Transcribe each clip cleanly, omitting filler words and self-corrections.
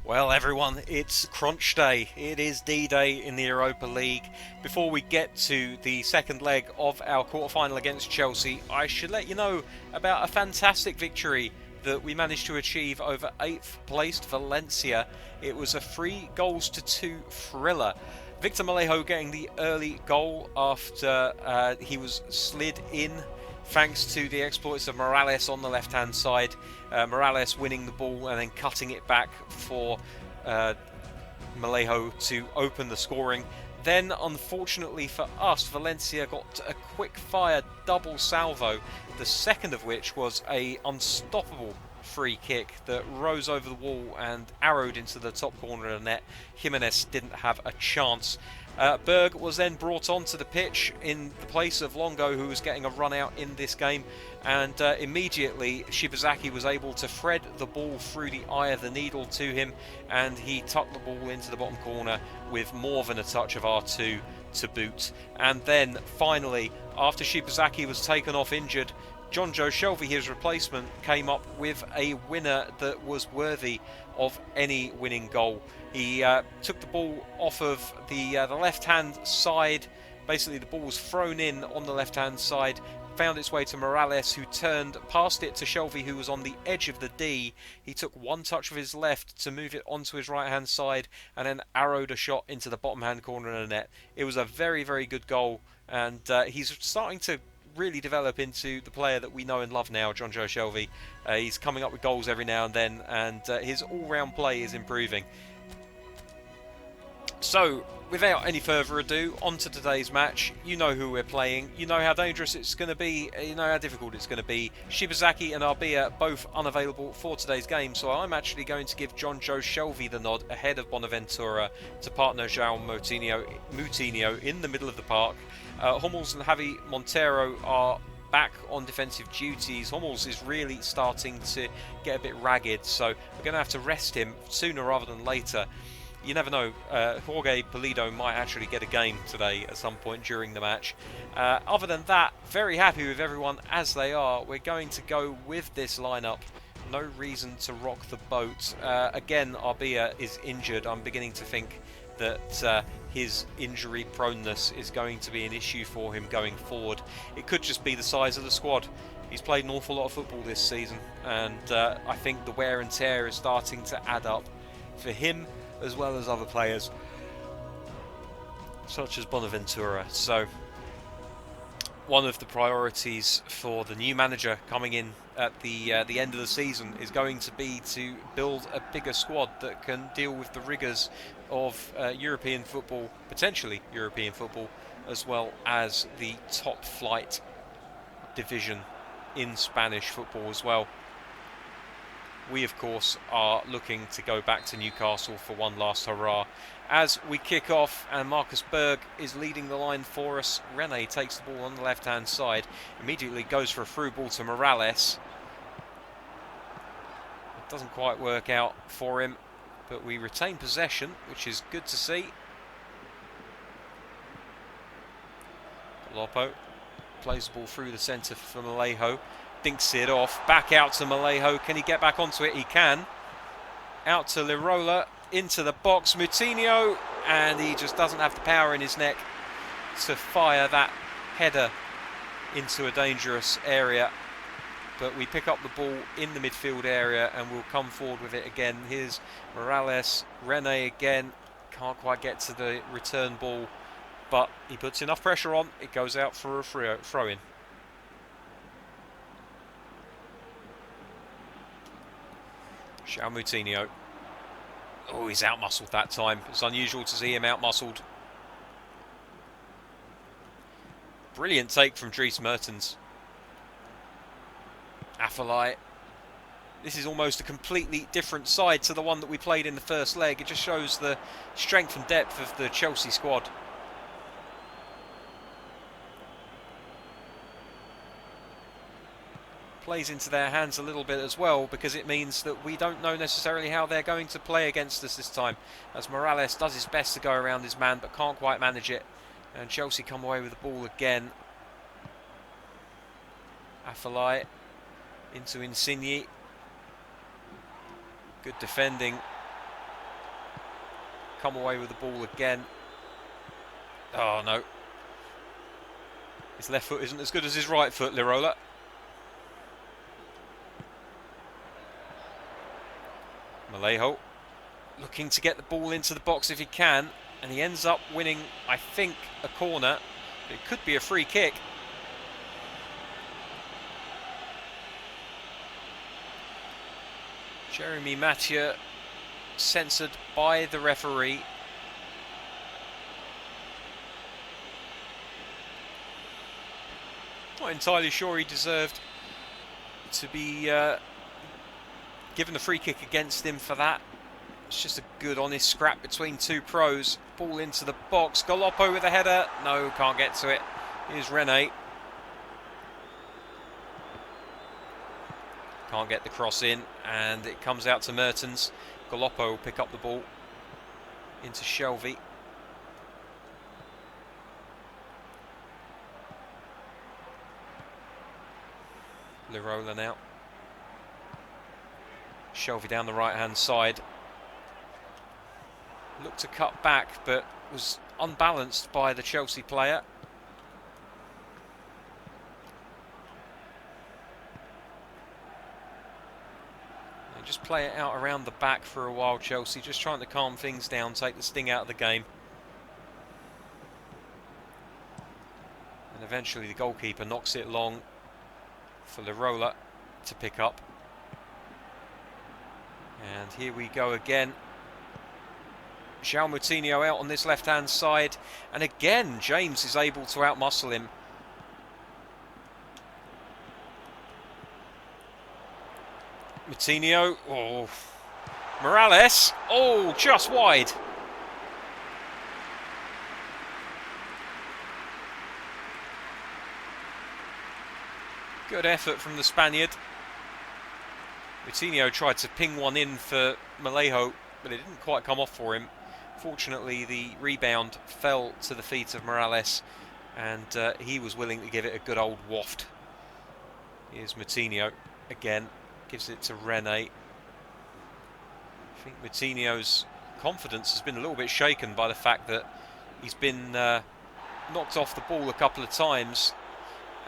Well, everyone, it's crunch day. It is D-Day in the Europa League. Before we get to the second leg of our quarter-final against Chelsea, I should let you know about a fantastic victory that we managed to achieve over 8th placed Valencia. It was a 3-2 thriller. Victor Malejo getting the early goal after he was slid in thanks to the exploits of Morales on the left-hand side. Morales winning the ball and then cutting it back for Malejo to open the scoring. Then, unfortunately for us, Valencia got a quick-fire double salvo, the second of which was a unstoppable free kick that rose over the wall and arrowed into the top corner of the net. Jimenez didn't have a chance. Berg was then brought onto the pitch in the place of Longo, who was getting a run out in this game, and immediately Shibazaki was able to thread the ball through the eye of the needle to him, and he tucked the ball into the bottom corner with more than a touch of R2 to boot. And then finally, after Shibazaki was taken off injured, John Joe Shelvey, his replacement, came up with a winner that was worthy of any winning goal. He took the ball off of the left-hand side. Basically, the ball was thrown in on the left-hand side, found its way to Morales, who turned past it to Shelvey, who was on the edge of the D. He took one touch of his left to move it onto his right-hand side, and then arrowed a shot into the bottom-hand corner of the net. It was a very, very good goal, and he's starting to really develop into the player that we know and love now, John Joe Shelvey. He's coming up with goals every now and then, and his all-round play is improving. So, without any further ado, on to today's match. You know who we're playing, you know how dangerous it's going to be, you know how difficult it's going to be. Shibazaki and Arbia both unavailable for today's game, so I'm actually going to give John Joe Shelvey the nod ahead of Bonaventura to partner João Moutinho in the middle of the park. Hummels and Javi Montero are back on defensive duties. Hummels is really starting to get a bit ragged, so we're going to have to rest him sooner rather than later. You never know, Jorge Pulido might actually get a game today at some point during the match. Other than that, very happy with everyone as they are. We're going to go with this lineup. No reason to rock the boat. Again, Arbia is injured. I'm beginning to think that his injury proneness is going to be an issue for him going forward. It could just be the size of the squad. He's played an awful lot of football this season, and I think the wear and tear is starting to add up for him as well as other players such as Bonaventura. So one of the priorities for the new manager coming in at the end of the season is going to be to build a bigger squad that can deal with the rigours of European football, potentially European football, as well as the top flight division in Spanish football as well. We, of course, are looking to go back to Newcastle for one last hurrah. As we kick off, and Marcus Berg is leading the line for us. Rene takes the ball on the left-hand side, immediately goes for a through ball to Morales. It doesn't quite work out for him, but we retain possession, which is good to see. Lopo plays the ball through the centre for Malejo. Dinks it off, back out to Malejo. Can he get back onto it? He can. Out to Lirola, into the box. Moutinho, and he just doesn't have the power in his neck to fire that header into a dangerous area. But we pick up the ball in the midfield area and we'll come forward with it again. Here's Morales, Rene again. Can't quite get to the return ball, but he puts enough pressure on. It goes out for a throw-in. João Moutinho. Oh, he's out-muscled that time. It's unusual to see him out-muscled. Brilliant take from Dries Mertens. Afellay. This is almost a completely different side to the one that we played in the first leg. It just shows the strength and depth of the Chelsea squad. Plays into their hands a little bit as well, because it means that we don't know necessarily how they're going to play against us this time, as Morales does his best to go around his man but can't quite manage it, and Chelsea come away with the ball again. Afellay into Insigne. Good defending come away with the ball again. Oh no. His left foot isn't as good as his right foot, Lirola. Vallejo looking to get the ball into the box if he can, and he ends up winning, I think, a corner. It could be a free kick. Jeremy Mathieu censored by the referee. Not entirely sure he deserved to be given the free kick against him for that. It's just a good, honest scrap between two pros. Ball into the box. Galoppo with a header. No, can't get to it. Here's Rene. Can't get the cross in, and it comes out to Mertens. Galoppo will pick up the ball into Shelvey. Lirola now. Shelvey down the right-hand side. Looked to cut back, but was unbalanced by the Chelsea player. They just play it out around the back for a while, Chelsea, just trying to calm things down, take the sting out of the game. And eventually the goalkeeper knocks it long for Lirola to pick up. And here we go again. João Moutinho out on this left-hand side. And again, James is able to outmuscle him. Moutinho. Oh. Morales. Oh, just wide. Good effort from the Spaniard. Moutinho tried to ping one in for Vallejo, but it didn't quite come off for him. Fortunately, the rebound fell to the feet of Morales, and he was willing to give it a good old waft. Here's Moutinho again, gives it to Rene. I think Moutinho's confidence has been a little bit shaken by the fact that he's been knocked off the ball a couple of times,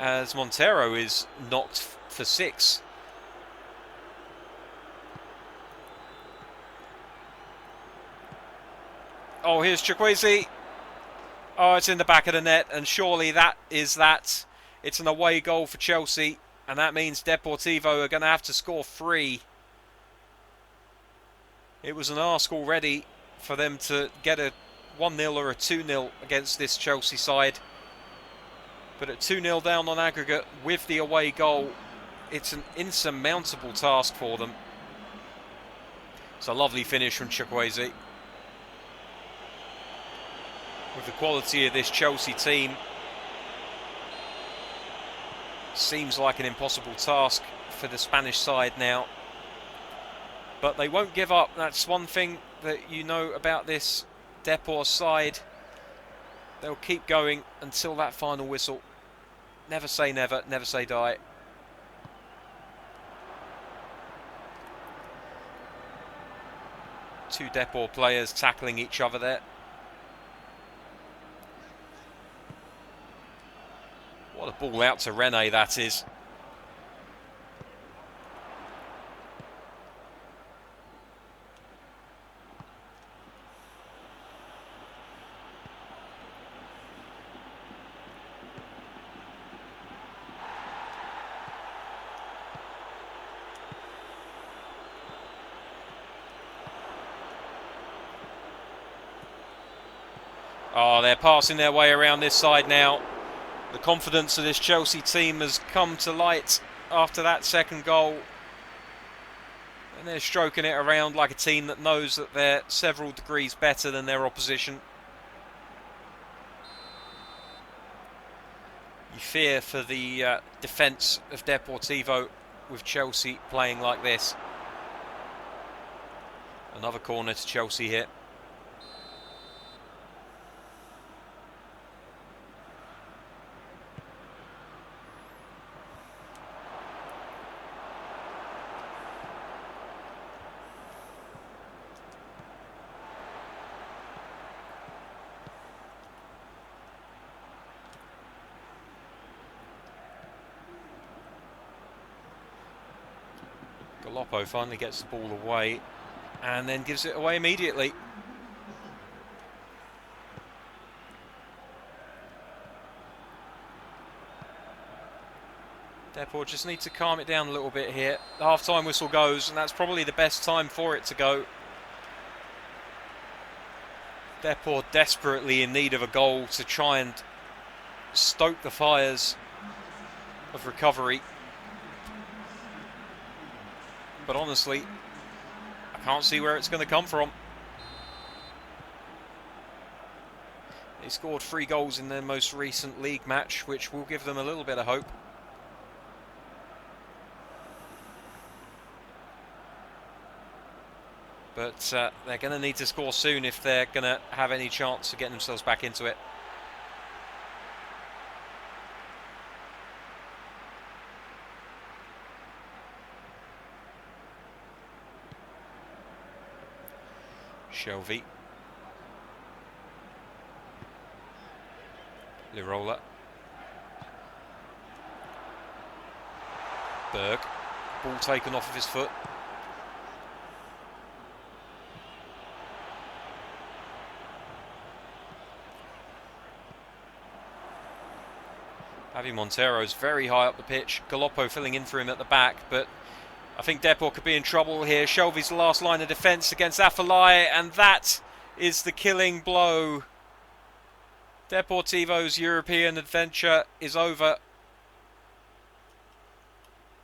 as Montero is knocked for 6. Oh, here's Chukwueze. Oh, it's in the back of the net, and surely that is that. It's an away goal for Chelsea, and that means Deportivo are going to have to score 3. It was an ask already for them to get a 1-0 or a 2-0 against this Chelsea side. But at 2-0 down on aggregate with the away goal, it's an insurmountable task for them. It's a lovely finish from Chukwueze. With the quality of this Chelsea team, seems like an impossible task for the Spanish side now. But they won't give up. That's one thing that you know about this Depor side. They'll keep going until that final whistle. Never say never, never say die. Two Depor players tackling each other there. What a ball out to Rene that is. Oh, they're passing their way around this side now. The confidence of this Chelsea team has come to light after that second goal. And they're stroking it around like a team that knows that they're several degrees better than their opposition. You fear for the defence of Deportivo with Chelsea playing like this. Another corner to Chelsea here. Galoppo finally gets the ball away and then gives it away immediately. Deport just need to calm it down a little bit here. The half-time whistle goes, and that's probably the best time for it to go. Deport desperately in need of a goal to try and stoke the fires of recovery. But honestly, I can't see where it's going to come from. They scored 3 goals in their most recent league match, which will give them a little bit of hope. But they're going to need to score soon if they're going to have any chance of getting themselves back into it. Shelvey. Lirola. Berg. Ball taken off of his foot. Javi Montero's very high up the pitch. Galoppo filling in for him at the back, but I think Deport could be in trouble here. Shelvey's the last line of defence against Afellay, and that is the killing blow. Deportivo's European adventure is over.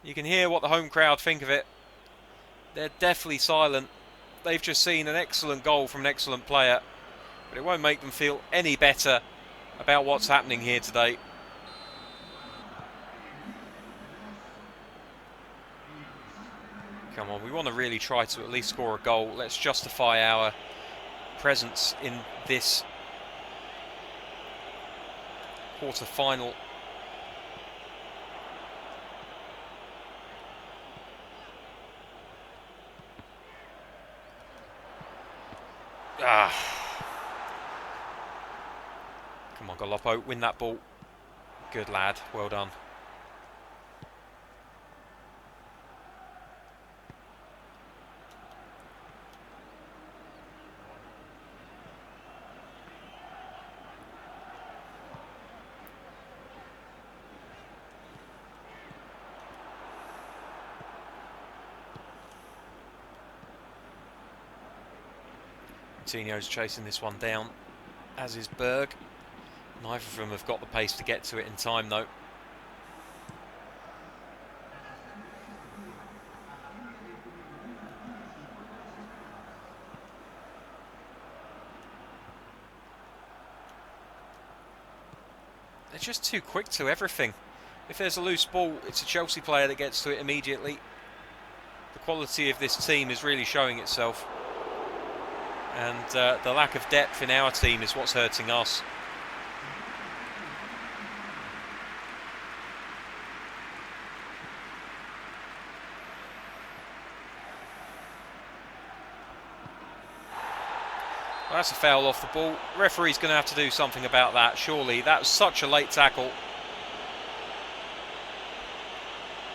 You can hear what the home crowd think of it. They're deathly silent. They've just seen an excellent goal from an excellent player, but it won't make them feel any better about what's happening here today. Come on, we want to really try to at least score a goal. Let's justify our presence in this quarter-final. Come on, Galoppo, win that ball. Good lad, well done. Coutinho's chasing this one down, as is Berg. Neither of them have got the pace to get to it in time, though. They're just too quick to everything. If there's a loose ball, it's a Chelsea player that gets to it immediately. The quality of this team is really showing itself. And the lack of depth in our team is what's hurting us. Well, that's a foul off the ball. Referee's going to have to do something about that, surely. That was such a late tackle.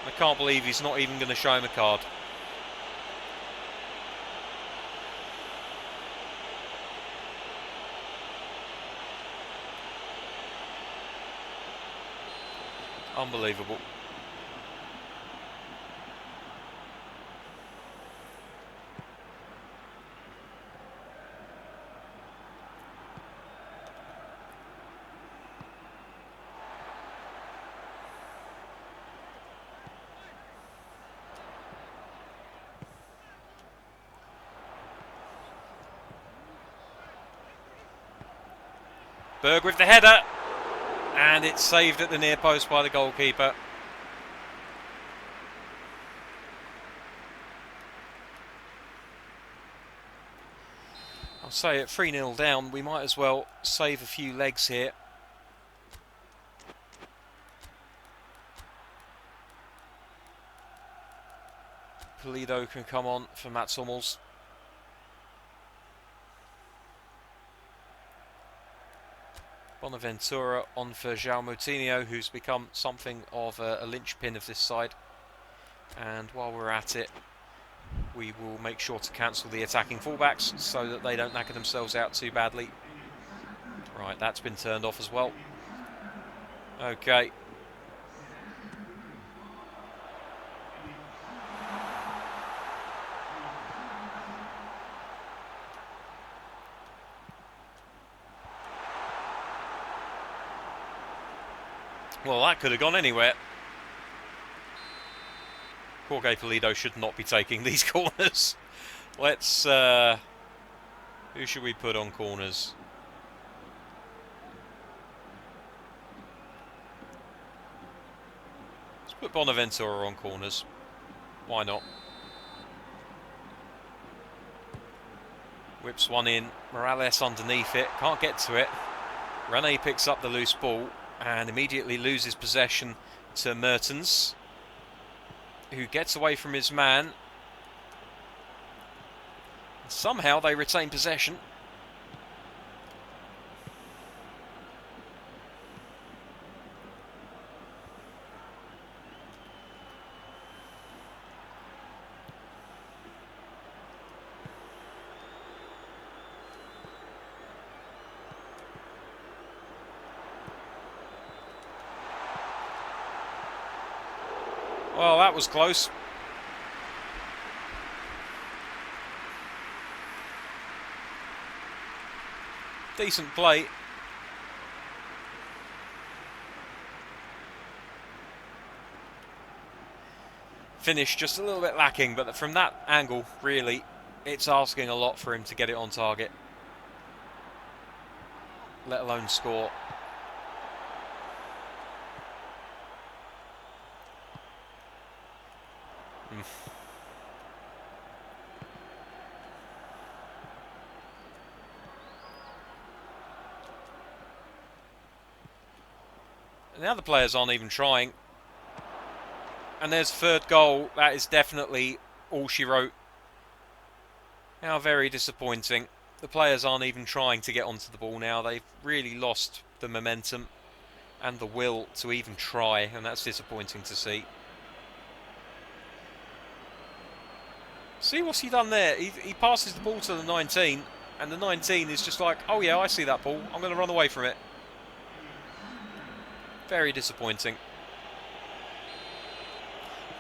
I can't believe he's not even going to show him a card. Unbelievable. Berg with the header. And it's saved at the near post by the goalkeeper. I'll say at 3-0 down, we might as well save a few legs here. Pulido can come on for Mats Hummels. Bonaventura on for João Moutinho, who's become something of a linchpin of this side. And while we're at it, we will make sure to cancel the attacking fullbacks so that they don't knacker themselves out too badly. Right, that's been turned off as well. Okay. Well, that could have gone anywhere. Jorge Pulido should not be taking these corners. Let's... who should we put on corners? Let's put Bonaventura on corners. Why not? Whips one in. Morales underneath it. Can't get to it. Rene picks up the loose ball and immediately loses possession to Mertens, who gets away from his man. Somehow they retain possession. Well, that was close. Decent play. Finish just a little bit lacking, but from that angle, really, it's asking a lot for him to get it on target, let alone score. And the other players aren't even trying. And there's third goal. That is definitely all she wrote. How very disappointing. The players aren't even trying to get onto the ball now. They've really lost the momentum and the will to even try, and that's disappointing to see. See what's he done there? He passes the ball to the 19, and the 19 is just like, oh yeah, I see that ball. I'm going to run away from it. Very disappointing.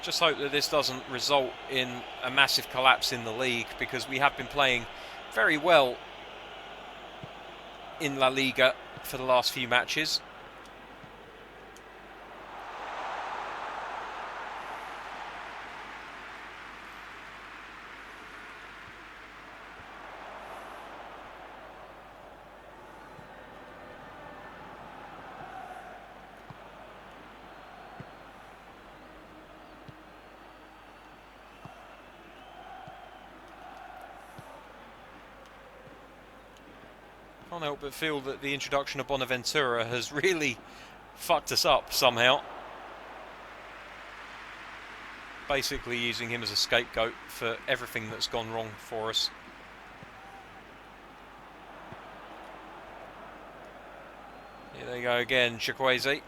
Just hope that this doesn't result in a massive collapse in the league, because we have been playing very well in La Liga for the last few matches. Can't help but feel that the introduction of Bonaventura has really fucked us up somehow. Basically using him as a scapegoat for everything that's gone wrong for us. Here they go again, Chukwueze.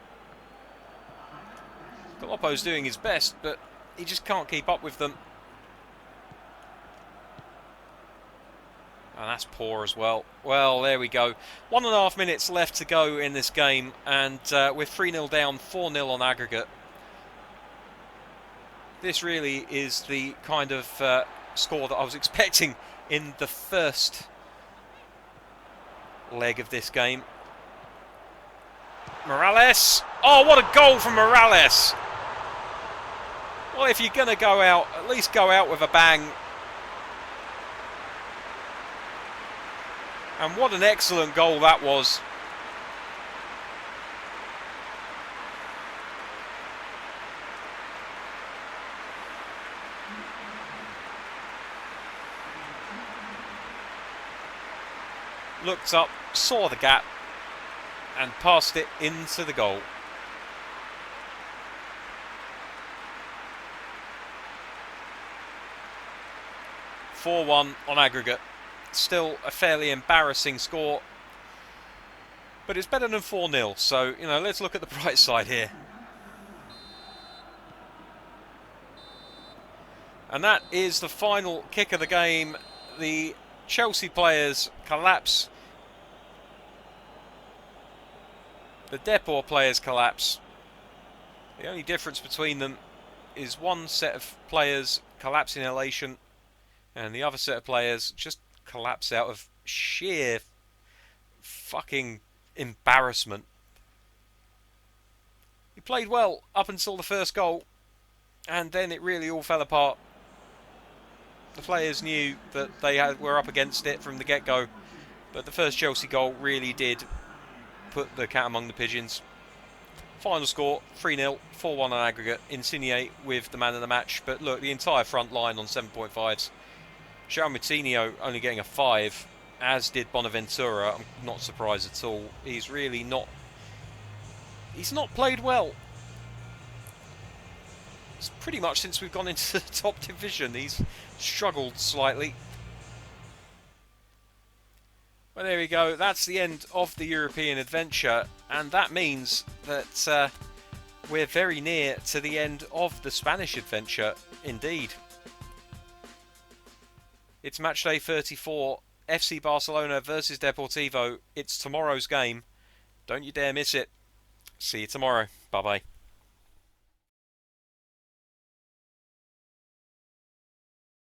Galoppo's doing his best, but he just can't keep up with them. And that's poor as well. Well, there we go. 1.5 minutes left to go in this game, and we're 3-0 down, 4-0 on aggregate. This really is the kind of score that I was expecting in the first leg of this game. Morales. Oh, what a goal from Morales. Well, if you're going to go out, at least go out with a bang. And what an excellent goal that was. Looked up, saw the gap, and passed it into the goal. (4-1) on aggregate. Still a fairly embarrassing score, but it's better than 4-0, so, you know, let's look at the bright side here. And that is the final kick of the game. The Chelsea players collapse. The Depor players collapse. The only difference between them is one set of players collapse in elation and the other set of players just collapse out of sheer fucking embarrassment. He played well up until the first goal, and then it really all fell apart. The players knew that they were up against it from the get-go, but the first Chelsea goal really did put the cat among the pigeons. Final score 3-0, 4-1 on aggregate. Insigne with the man of the match, but look, the entire front line on 7.5s. João Moutinho only getting a 5, as did Bonaventura. I'm not surprised at all. He's really not... He's not played well. It's pretty much since we've gone into the top division. He's struggled slightly. Well, there we go. That's the end of the European adventure. And that means that we're very near to the end of the Spanish adventure indeed. It's match day 34, FC Barcelona versus Deportivo. It's tomorrow's game. Don't you dare miss it. See you tomorrow. Bye-bye.